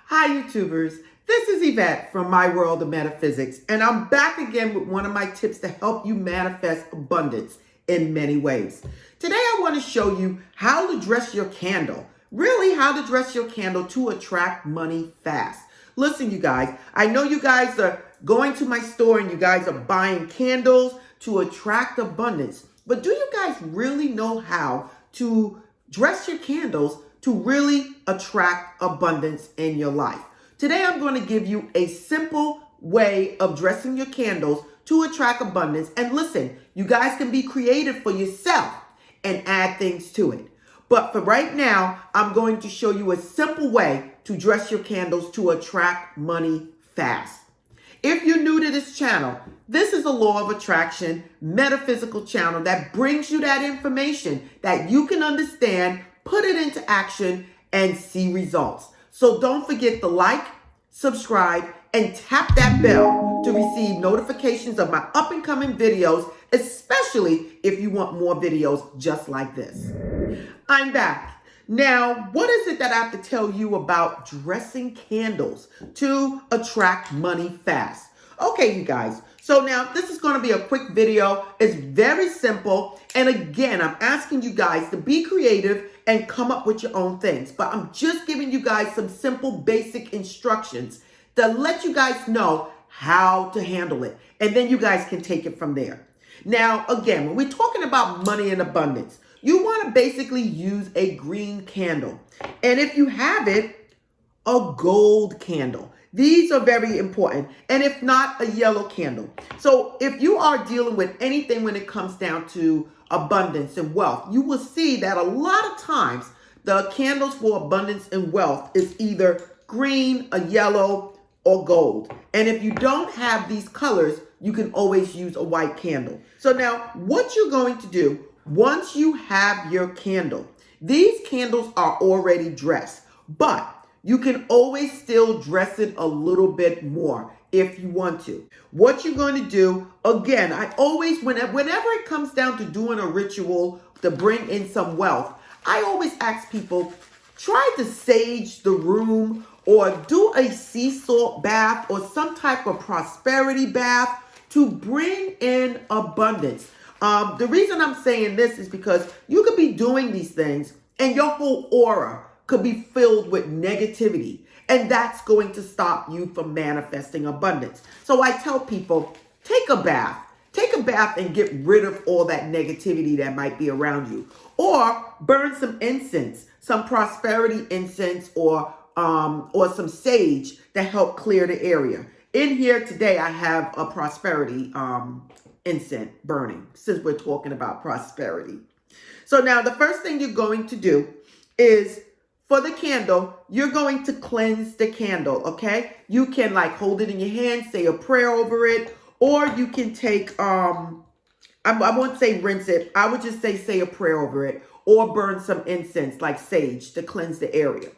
Hi YouTubers, this is Yvette from My World of Metaphysics, and I'm back again with one of my tips to help you manifest abundance in many ways. Today I want to show you how to dress your candle, really how to dress your candle to attract money fast. Listen you guys, I know you guys are going to my store and you guys are buying candles to attract abundance, but do you guys really know how to dress your candles to really attract abundance in your life? Today, I'm going to give you a simple way of dressing your candles to attract abundance. And listen, you guys can be creative for yourself and add things to it. But for right now, I'm going to show you a simple way to dress your candles to attract money fast. If you're new to this channel, this is a Law of Attraction Metaphysical channel that brings you that information that you can understand, put it into action, and see results. So don't forget to like, subscribe, and tap that bell to receive notifications of my up and coming videos, especially if you want more videos just like this. I'm back. Now, what is it that I have to tell you about dressing candles to attract money fast? Okay, you guys. So now this is going to be a quick video. It's very simple. And again, I'm asking you guys to be creative and come up with your own things. But I'm just giving you guys some simple basic instructions to let you guys know how to handle it. And then you guys can take it from there. Now, again, when we're talking about money and abundance, you want to basically use a green candle. And if you have it, a gold candle. These are very important. And if not, a yellow candle. So if you are dealing with anything when it comes down to abundance and wealth, you will see that a lot of times the candles for abundance and wealth is either green, a yellow, or gold. And if you don't have these colors, you can always use a white candle. So now what you're going to do, once you have your candle, these candles are already dressed, but you can always still dress it a little bit more if you want to. What you're going to do, again, I always, whenever it comes down to doing a ritual to bring in some wealth, I always ask people, try to sage the room or do a sea salt bath or some type of prosperity bath to bring in abundance. The reason I'm saying this is because you could be doing these things and your whole aura could be filled with negativity, and that's going to stop you from manifesting abundance. So I tell people, take a bath and get rid of all that negativity that might be around you, or burn some incense, some prosperity incense, or some sage to help clear the area. In here today, I have a prosperity incense burning, since we're talking about prosperity. So now the first thing you're going to do is, for the candle, you're going to cleanse the candle, okay? You can like hold it in your hand, say a prayer over it, or you can take, I won't say rinse it. I would just say a prayer over it, or burn some incense like sage to cleanse the area.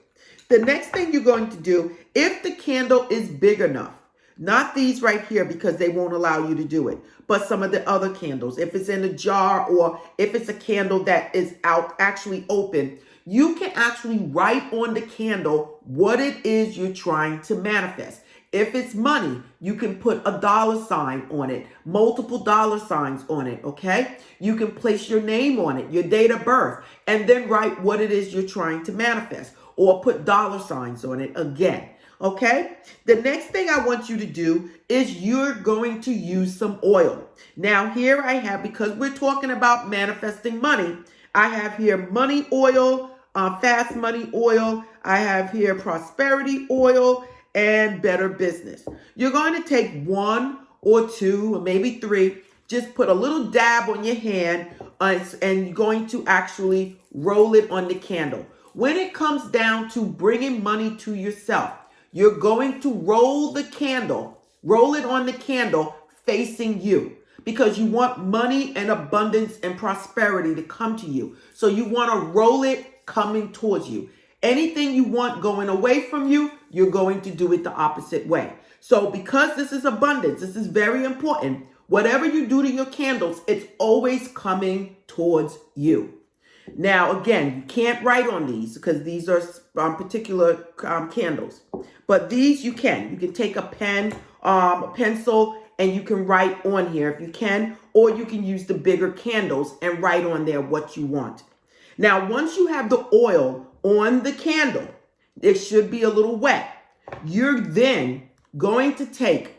The next thing you're going to do, if the candle is big enough, not these right here because they won't allow you to do it, but some of the other candles, if it's in a jar or if it's a candle that is out actually open, you can actually write on the candle what it is you're trying to manifest. If it's money, you can put a dollar sign on it, multiple dollar signs on it, okay? You can place your name on it, your date of birth, and then write what it is you're trying to manifest, or put dollar signs on it again, okay? The next thing I want you to do is you're going to use some oil. Now here I have, because we're talking about manifesting money, I have here money oil, fast money oil. I have here prosperity oil and better business. You're going to take one or two or maybe three, just put a little dab on your hand and you're going to actually roll it on the candle. When it comes down to bringing money to yourself, you're going to roll the candle, roll it on the candle facing you, because you want money and abundance and prosperity to come to you. So you want to roll it coming towards you. Anything you want going away from you, you're going to do it the opposite way. So because this is abundance, this is very important. Whatever you do to your candles, it's always coming towards you. Now, again, you can't write on these because these are particular candles. But these you can. You can take a pen, a pencil, and you can write on here if you can, or you can use the bigger candles and write on there what you want. Now, once you have the oil on the candle, it should be a little wet. You're then going to take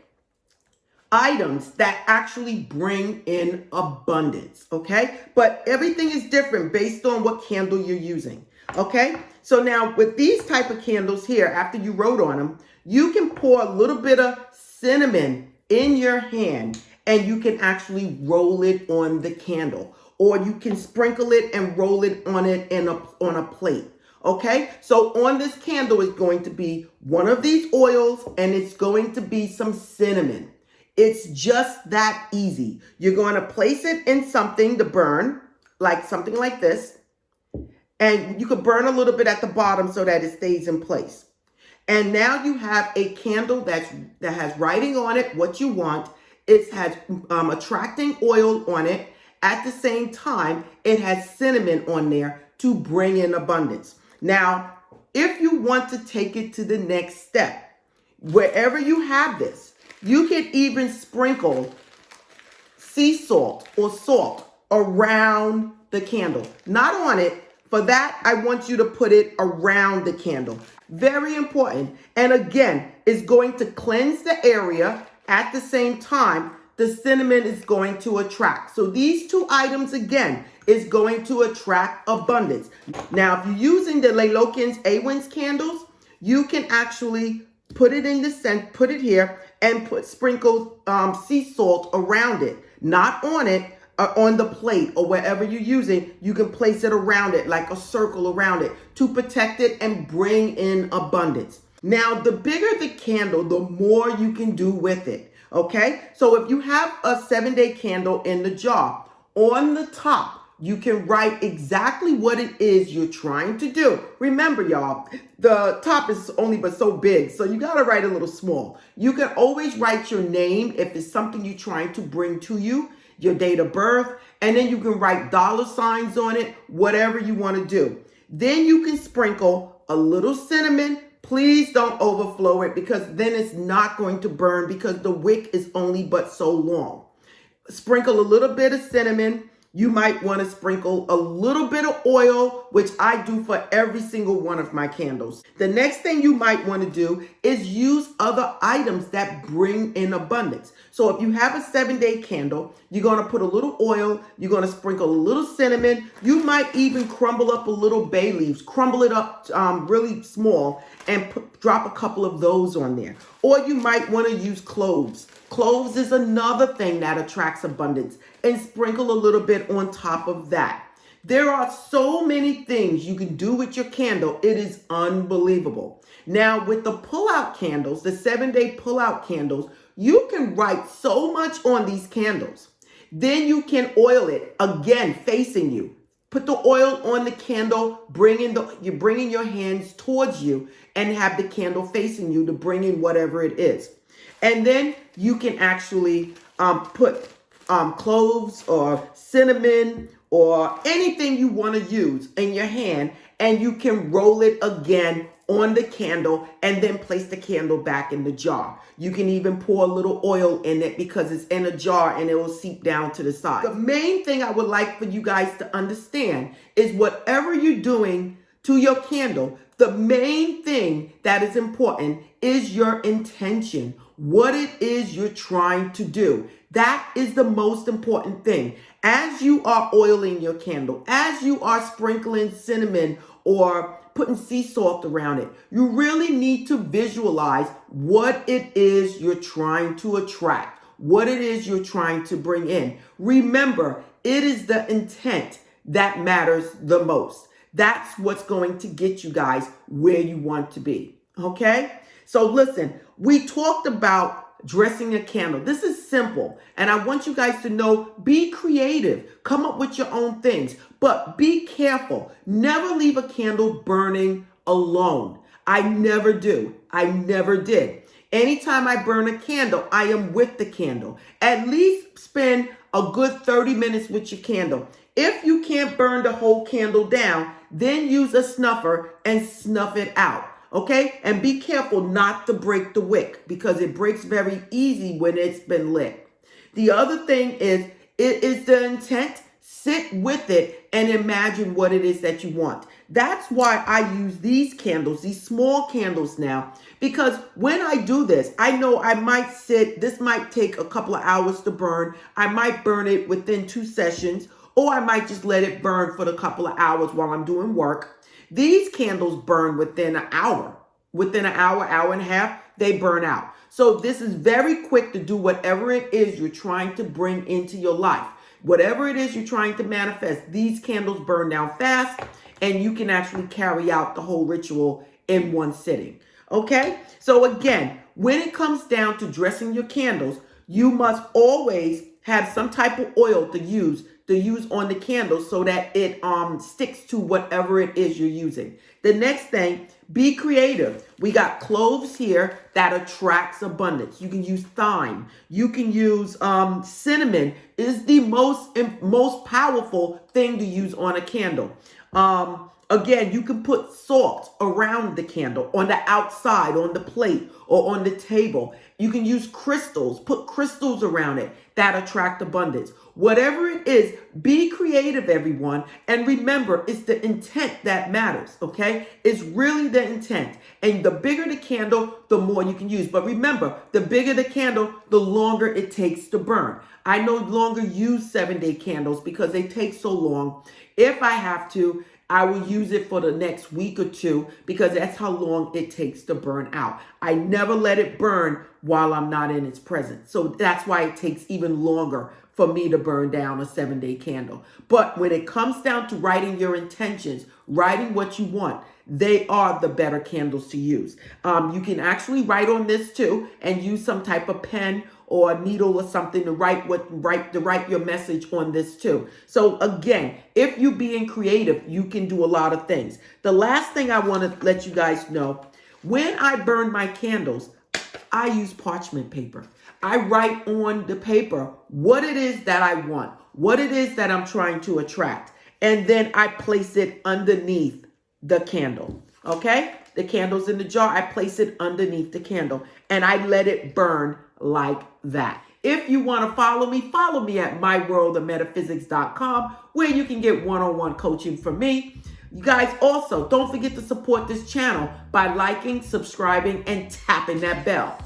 items that actually bring in abundance, okay? But everything is different based on what candle you're using, okay? So now with these type of candles here, after you wrote on them, you can pour a little bit of cinnamon in your hand and you can actually roll it on the candle, or you can sprinkle it and roll it on a plate. Okay, so on this candle is going to be one of these oils and it's going to be some cinnamon. It's just that easy. You're going to place it in something to burn, like something like this. And you could burn a little bit at the bottom so that it stays in place. And now you have a candle that has writing on it, what you want. It has attracting oil on it. At the same time, it has cinnamon on there to bring in abundance. Now, if you want to take it to the next step, wherever you have this, you can even sprinkle sea salt or salt around the candle. Not on it. For that, I want you to put it around the candle. Very important. And again, it's going to cleanse the area. At the same time, the cinnamon is going to attract. So these two items, again, is going to attract abundance. Now, if you're using the Lailokian's Awin's candles, you can actually put it in the scent, put it here, and sprinkle sea salt around it. Not on it, on the plate or wherever you're using. You can place it around it, like a circle around it, to protect it and bring in abundance. Now, the bigger the candle, the more you can do with it. Okay, so if you have a 7-day candle in the jar, on the top, you can write exactly what it is you're trying to do. Remember, y'all, the top is only but so big, so you got to write a little small. You can always write your name if it's something you're trying to bring to you, your date of birth, and then you can write dollar signs on it, whatever you want to do. Then you can sprinkle a little cinnamon. Please don't overflow it because then it's not going to burn because the wick is only but so long. Sprinkle a little bit of cinnamon. You might want to sprinkle a little bit of oil, which I do for every single one of my candles. The next thing you might want to do is use other items that bring in abundance. So if you have a 7-day candle, you're going to put a little oil, you're going to sprinkle a little cinnamon. You might even crumble up a little bay leaves, crumble it up really small and drop a couple of those on there. Or you might want to use cloves. Cloves is another thing that attracts abundance, and sprinkle a little bit on top of that. There are so many things you can do with your candle. It is unbelievable. Now, with the pull-out candles, the 7-day pull-out candles, you can write so much on these candles. Then you can oil it, again, facing you. Put the oil on the candle, you're bringing your hands towards you and have the candle facing you to bring in whatever it is. And then you can actually put cloves or cinnamon or anything you want to use in your hand, and you can roll it again on the candle and then place the candle back in the jar. You can even pour a little oil in it because it's in a jar and it will seep down to the side. The main thing I would like for you guys to understand is whatever you're doing to your candle, the main thing that is important is your intention, what it is you're trying to do. That is the most important thing. As you are oiling your candle, as you are sprinkling cinnamon or putting sea salt around it, you really need to visualize what it is you're trying to attract, what it is you're trying to bring in. Remember, it is the intent that matters the most. That's what's going to get you guys where you want to be. Okay? So listen, we talked about dressing a candle. This is simple. And I want you guys to know, be creative. Come up with your own things. But be careful. Never leave a candle burning alone. I never do. I never did. Anytime I burn a candle, I am with the candle. At least spend a good 30 minutes with your candle. If you can't burn the whole candle down, then use a snuffer and snuff it out. Okay? And be careful not to break the wick because it breaks very easy when it's been lit. The other thing is, it is the intent. Sit with it and imagine what it is that you want. That's why I use these candles, these small candles now, because when I do this, I know I might this might take a couple of hours to burn. I might burn it within 2 sessions, or I might just let it burn for a couple of hours while I'm doing work. These candles burn within an hour. Within an hour, hour and a half, they burn out. So this is very quick to do whatever it is you're trying to bring into your life. Whatever it is you're trying to manifest, these candles burn down fast, and you can actually carry out the whole ritual in one sitting. Okay? So again, when it comes down to dressing your candles, you must always have some type of oil to use on the candles so that it sticks to whatever it is you're using. The next thing, be creative. We got cloves here that attracts abundance. You can use thyme. You can use cinnamon. Is the most powerful thing to use on a candle. Again, you can put salt around the candle, on the outside, on the plate, or on the table. You can use crystals, put crystals around it that attract abundance. Whatever it is, be creative, everyone. And remember, it's the intent that matters, okay? It's really the intent. And the bigger the candle, the more you can use. But remember, the bigger the candle, the longer it takes to burn. I no longer use 7-day candles because they take so long. If I have to, I will use it for the next week or two because that's how long it takes to burn out. I never let it burn while I'm not in its presence. So that's why it takes even longer for me to burn down a 7-day candle. But when it comes down to writing your intentions, writing what you want, they are the better candles to use. You can actually write on this too and use some type of pen or a needle or something to write your message on this too. So again, if you're being creative, you can do a lot of things. The last thing I want to let you guys know, when I burn my candles, I use parchment paper. I write on the paper what it is that I want, what it is that I'm trying to attract, and then I place it underneath the candle, okay? The candle's in the jar, I place it underneath the candle, and I let it burn like that. If you want to follow me at myworldofmetaphysics.com, where you can get one-on-one coaching from me. You guys also don't forget to support this channel by liking, subscribing, and tapping that bell.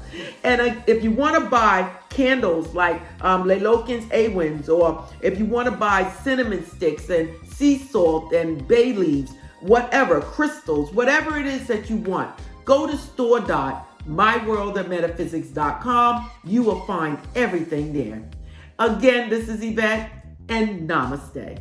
And if you want to buy candles like Lelokin's A-Winds, or if you want to buy cinnamon sticks and sea salt and bay leaves, whatever, crystals, whatever it is that you want, go to store.myworldofmetaphysics.com. You will find everything there. Again, this is Eyvette, and namaste.